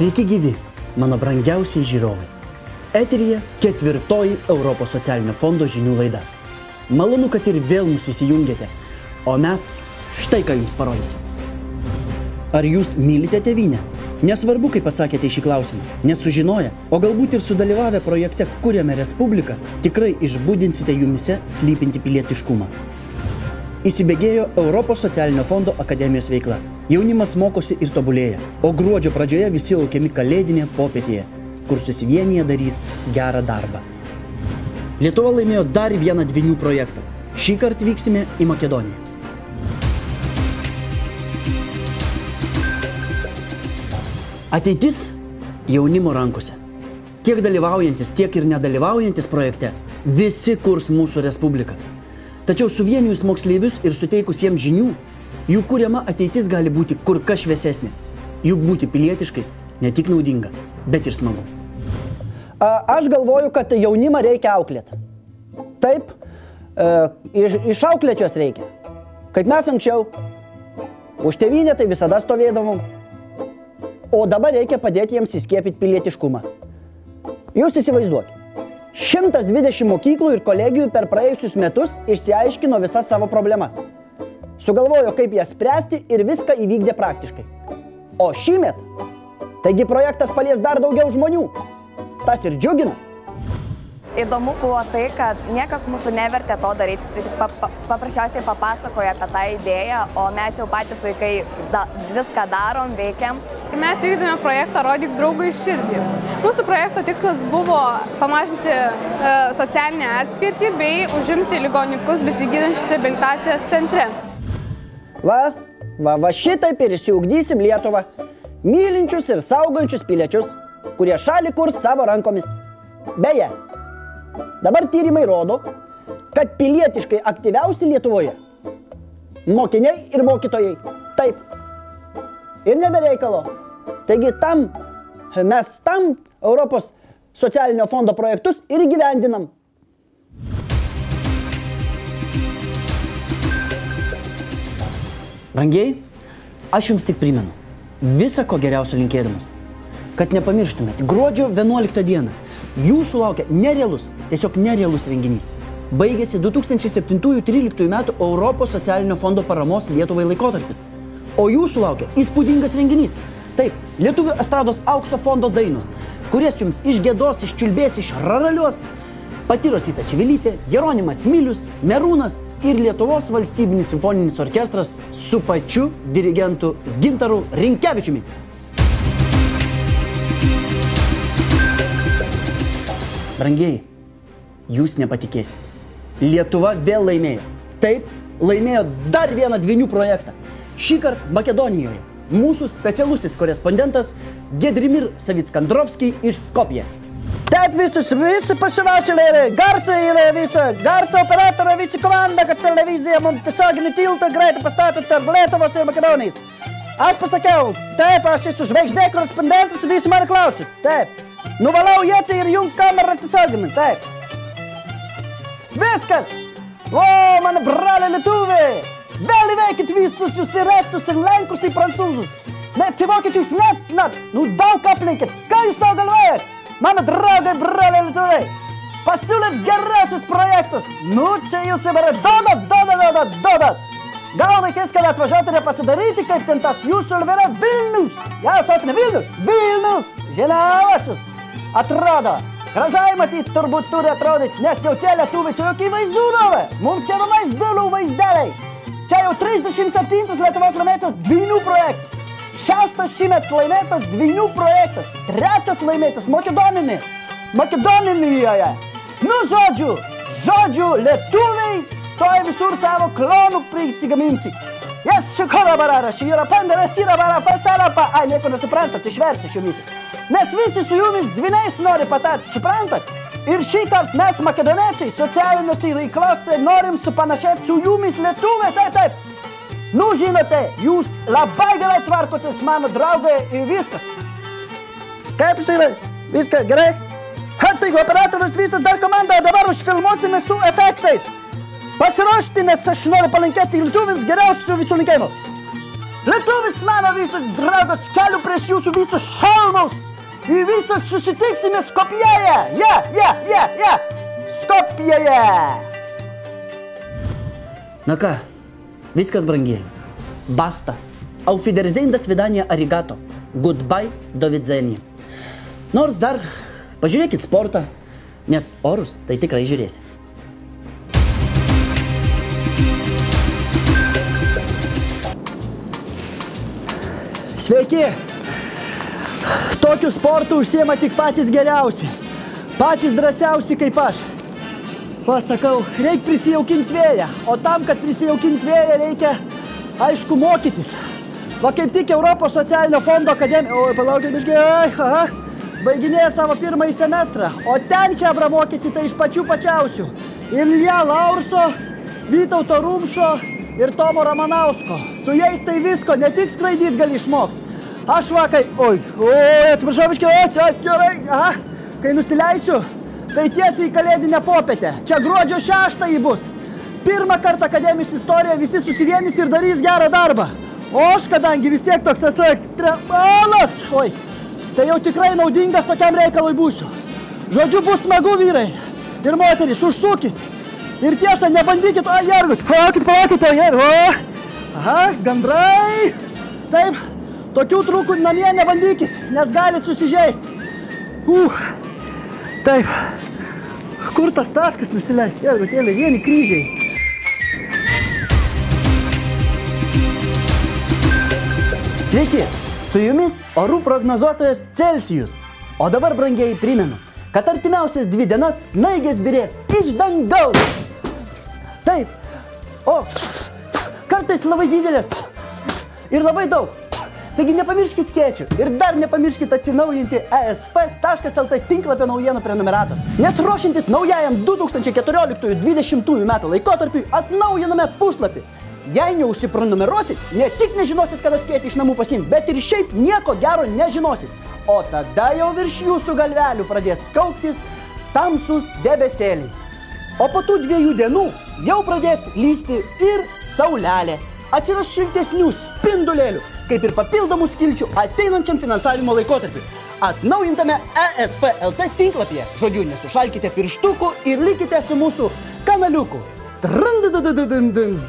Sveiki gyvi, mano brangiausiai žiūrovai. Eteryje 4. Europos socialinio fondo žinių laida. Malonu, kad ir vėl mus įsijungėte, o mes štai ką jums parodysim. Ar jūs mylite tėvynę? Nesvarbu, kaip atsakėte į šį klausimą, nes sužinoję, o galbūt ir sudalyvavę projekte Kuriame Respubliką, tikrai išbudinsite jumise slypinti pilietiškumą. Įsibėgėjo Europos socialinio fondo akademijos veikla. Jaunimas mokosi ir tobulėja, o gruodžio pradžioje visi laukiami kalėdinė popietėje, kur susivienyje darys gerą darbą. Lietuva laimėjo dar vieną dvynių projektą. Šį kartą vyksime į Makedoniją. Ateitis jaunimo rankose. Tiek dalyvaujantis, tiek ir nedalyvaujantis projekte visi kurs mūsų respubliką. Tačiau suvienijus moksleivius ir suteikus jiems žinių, jų kuriama ateitis gali būti kur kas šviesesnė. Juk būti pilietiškais ne tik naudinga, bet ir smagu. Aš galvoju, kad jaunimą reikia auklėti. Taip, išauklėti juos reikia. Kaip mes anksčiau, už tėvynę tai visada stovėdavom, o dabar reikia padėti jiems įskiepyti pilietiškumą. Jūs įsivaizduokite. 120 mokyklų ir kolegijų per praėjusius metus išsiaiškino visas savo problemas. Sugalvojo, kaip jas spręsti ir viską įvykdė praktiškai. O šįmet, taigi projektas palies dar daugiau žmonių. Tas ir džiugina. Įdomu buvo tai, kad niekas mūsų nevertė to daryti, paprasčiausiai papasakoja apie tą idėją, o mes jau patys vaikai viską darom, veikiam. Mes vykdėme projektą Rodyk draugui širdį. Mūsų projekto tikslas buvo pamažinti socialinę atskirtį bei užimti ligoniukus besigydančius reabilitacijos centre. Va šitaip ir išsiugdysim Lietuvą. Mylinčius ir saugančius piliečius, kurie šalį kurs savo rankomis. Beje, dabar tyrimai rodo, kad pilietiškai aktyviausi Lietuvoje mokiniai ir mokytojai. Taip. Ir nebereikalo. Taigi mes tam Europos socialinio fondo projektus ir įgyvendinam. Brangieji, aš jums tik primenu, visa ko geriausio linkėdamas, kad nepamirštumėte, gruodžio 11 dieną jūsų laukia nerealus, tiesiog nerealus renginys. Baigėsi 2007-2013 metų Europos socialinio fondo paramos Lietuvai laikotarpis. O jūsų laukia įspūdingas renginys. Taip, Lietuvių estrados aukso fondo dainos, kurias jums išgiedos, iščiulbės, išraralios pati Rosita Čivilytė, Jeronimas Milius, Merūnas ir Lietuvos valstybinis simfoninis orkestras su pačiu dirigentu Gintaru Rinkevičiumi. Brangieji, jūs nepatikėsite. Lietuva vėl laimėjo. Taip, laimėjo dar vieną dvynių projektą. Šįkart Makedonijoje. Mūsų specialusis korespondentas Gedrimir Savickandrovski iš Skopje. Taip, visi pasirašėliai yra, garsai yra visa, garso operatorė, visi komanda, kad televizija mums tiesioginį tiltą greitai pastatė tarp Lietuvos ir Makedonijos. Aš pasakiau, taip, aš esu žvaigždė korespondentas, visi mane klausia. Taip, nuvalau ietį ir jung kamerą tiesioginį, taip. Viskas! O, mano braliai lietuviai! Vėl įveikit visus jūs ir estus ir lenkus ir prancūzus. Net į vokiečius net, nu daug aplinkit. Ką jūs savo galvojat? Mano draugai, braliai lietuviai, pasiūlėt geriausius projektus. Nu, čia jūs jau yra dodat. Gal reikės, kad atvažiuotumėte pasidaryti, kaip ten tas jūsų yra Vilnius. Ja, sostinė Vilnius. Vilnius, žinovašus. Atrodo. Gražiai matyt, turbūt turi atrodyti, nes jau tie lietuviai tu jokiai vaizdūrovė. Mums čia vaizdūlių vaizdeliai. Čia jau 37 Lietuvos laimėtas dvynių projektas. 6 šįmet laimėtas dvynių projektas. 3 laimėtas Makedonijoje. Nu, žodžiu, lietuviai toj visur savo klonų prisigaminsi. Jas šikora barara, šyra pandara, sira bara, pasarapa. Ai, nieko nesuprantat, išversiu šiomis. Mes visi su jumis dvyniais nori patati, suprantat? Ir šį kartą mes makedoniečiai socialiniuose reikalose norim supanašėti su jumis lietuviai, taip. Nu, žinote, jūs labai gerai tvarkotės, mano draugai, ir viskas. Kaip yra? Viskas gerai? Taigi, operatorius visas dar komanda, dabar užfilmuosime su efektais. Pasiruošti, nes aš noriu palinkėti lietuviams geriausių visų linkėjimų. Lietuvis mano visus draugas, keliu prieš jūsų visus šalmus. Ir visus susitiksime Skopjeje. Skopjeje. Na ką, viskas brangieji. Basta. Auf Wiedersehen, das Vidania, arigato. Goodbye, do widzenia. Nors dar pažiūrėkit sportą, nes orus tai tikrai žiūrėsit. Sveiki. Tokiu sportu užsiema tik patys geriausi. Patys drąsiausi kaip aš. Pasakau, reikia prisijaukinti vėją. O tam, kad prisijaukinti vėją, reikia, aišku, mokytis. Va kaip tik Europos socialinio fondo akademija... Oi, palaukit, biškai, baiginėja savo pirmąjį semestrą. O ten hebra mokėsi tai iš pačių pačiausių. Ir Lija Laurso, Vytauto Rumšo ir Tomo Ramanausko. Su jais tai visko, ne tik skraidyt gali išmokti. Aš vakai... Atsiprašau, biškai, gerai. Aha. Kai nusileisiu, tai tiesiai į kalėdinę popietę. Čia gruodžio 6 bus. Pirmą kartą akademijos istorijoje visi susivienys ir darys gerą darbą. O aš, kadangi vis tiek toks esu ekstremalas, tai jau tikrai naudingas tokiam reikalui būsiu. Žodžiu, bus smagu, vyrai ir moterys, užsukit. Ir tiesa, nebandykit, jergut, palaukit, aha, gandrai. Taip, tokių trūkų namie nebandykit, nes galit susižeisti. Taip, kur tas taškas nusileisti? Jergutėlė, vieni kryžiai. Sveiki, su jumis orų prognozuotojas Celsijus. O dabar, brangieji, primenu, kad artimiausias 2 dienas snaigės birės iš dangaus. Taip, kartais labai didelės ir labai daug. Taigi nepamirškit skėčių ir dar nepamirškit atsinaujinti esf.lt tinklapio naujienų prenumeratos. Nes ruošiantis naujajam 2014-2020 metų laikotarpiui atnaujiname puslapį. Jei neužsiprenumeruosit, ne tik nežinosit, kada skėtį iš namų pasiimt, bet ir šiaip nieko gero nežinosit. O tada jau virš jūsų galvelių pradės skauptis tamsus debesėliai. O po tų 2 dienų jau pradės lysti ir saulelė. Atsiras šiltesnių spindulėlių, kaip ir papildomų skilčių ateinančiam finansavimo laikotarpiui. Atnaujintame esf.lt tinklapyje. Žodžiu, nesušalkite pirštukų ir likite su mūsų kanaliuku. Trandadadadadandin.